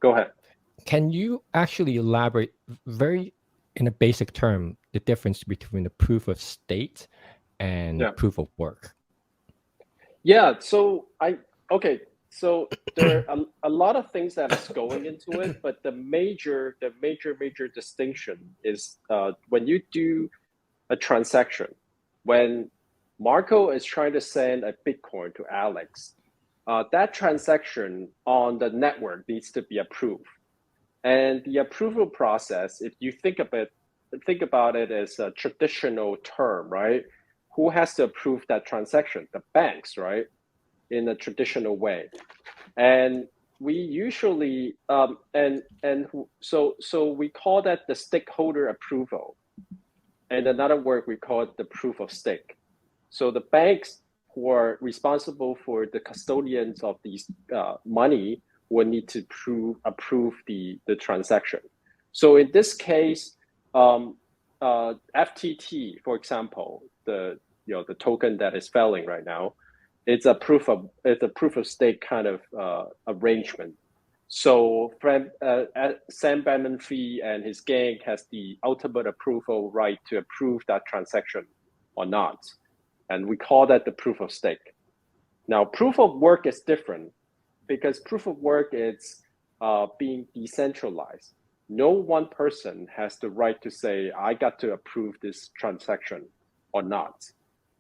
Go ahead. Can you actually elaborate very in a basic term the difference between the proof of stake and proof of work? Yeah. So there are a lot of things that is going into it, but the major distinction is when you do a transaction, when Marco is trying to send a Bitcoin to Alex, that transaction on the network needs to be approved. And the approval process, if you think about it as a traditional term, right? Who has to approve that transaction? The banks, right? In a traditional way. And we usually so we call that the stakeholder approval. And another word we call it the proof of stake. So the banks who are responsible for the custodians of these money will need to approve the transaction. So in this case, FTT, for example, the token that is failing right now, it's a proof of stake kind of arrangement. So Sam Bankman-Fried and his gang has the ultimate approval right to approve that transaction or not. And we call that the proof of stake. Now, proof of work is different because proof of work is being decentralized. No one person has the right to say, I got to approve this transaction or not.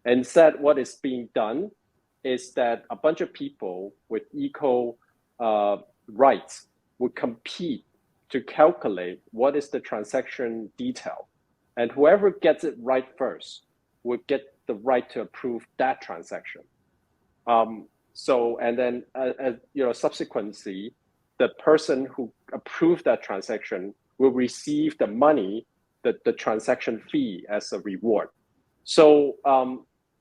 Instead, what is being done is that a bunch of people with equal rights would compete to calculate what is the transaction detail. And whoever gets it right first would get the right to approve that transaction. Subsequently, the person who approved that transaction will receive the money, the transaction fee as a reward. So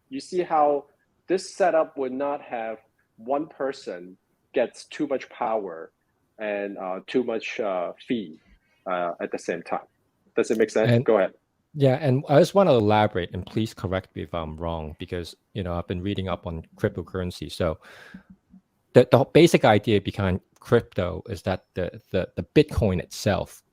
you see how this setup would not have one person gets too much power and too much fee at the same time. Does it make sense? Go ahead. Yeah, and I just want to elaborate, and please correct me if I'm wrong, because I've been reading up on cryptocurrency. So the basic idea behind crypto is that the Bitcoin itself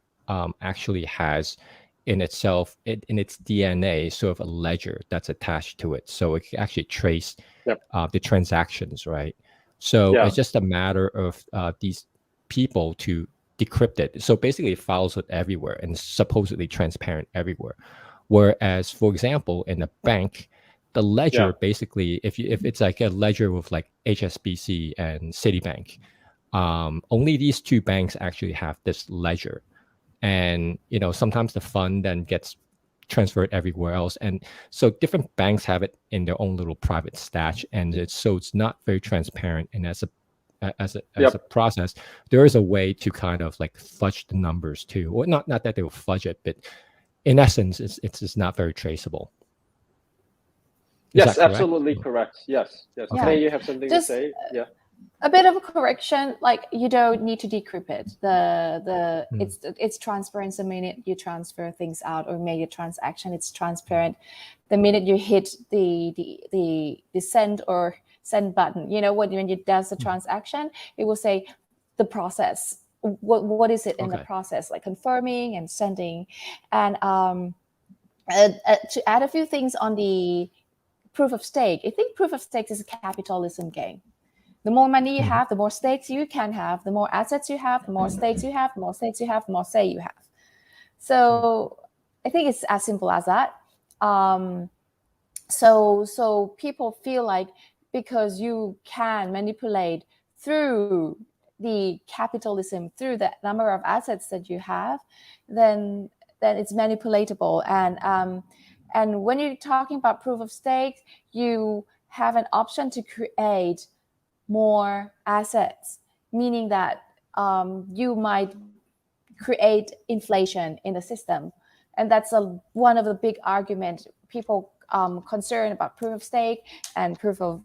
actually has in its DNA sort of a ledger that's attached to it, so it can actually trace the transactions, right? So it's just a matter of these people to decrypt it. So basically, it follows it everywhere and is supposedly transparent everywhere. Whereas, for example, in a bank, the ledger basically, if it's like a ledger with like HSBC and Citibank, only these two banks actually have this ledger. And sometimes the fund then gets transferred everywhere else, and so different banks have it in their own little private stash, and it's not very transparent. And as a process, there is a way to kind of like fudge the numbers too, or not that they will fudge it, but in essence, it's not very traceable. Yes, absolutely correct. Yes. Yeah. May you have something to say? Yeah. A bit of a correction, like you don't need to decrypt it. It's transparent the minute you transfer things out or make a transaction. It's transparent the minute you hit the send or send button. When you does the transaction, it will say the process. What is it in the process, like confirming and sending, and to add a few things on the proof of stake. I think proof of stake is a capitalism game. The more money you have, the more stakes you can have. The more assets you have, the more stakes you have. The more stakes you have, the more say you have. So I think it's as simple as that. So people feel like because you can manipulate through the capitalism, through the number of assets that you have, then it's manipulatable. And when you're talking about proof of stake, you have an option to create more assets, meaning that you might create inflation in the system. And that's one of the big arguments people concerned about proof of stake and proof of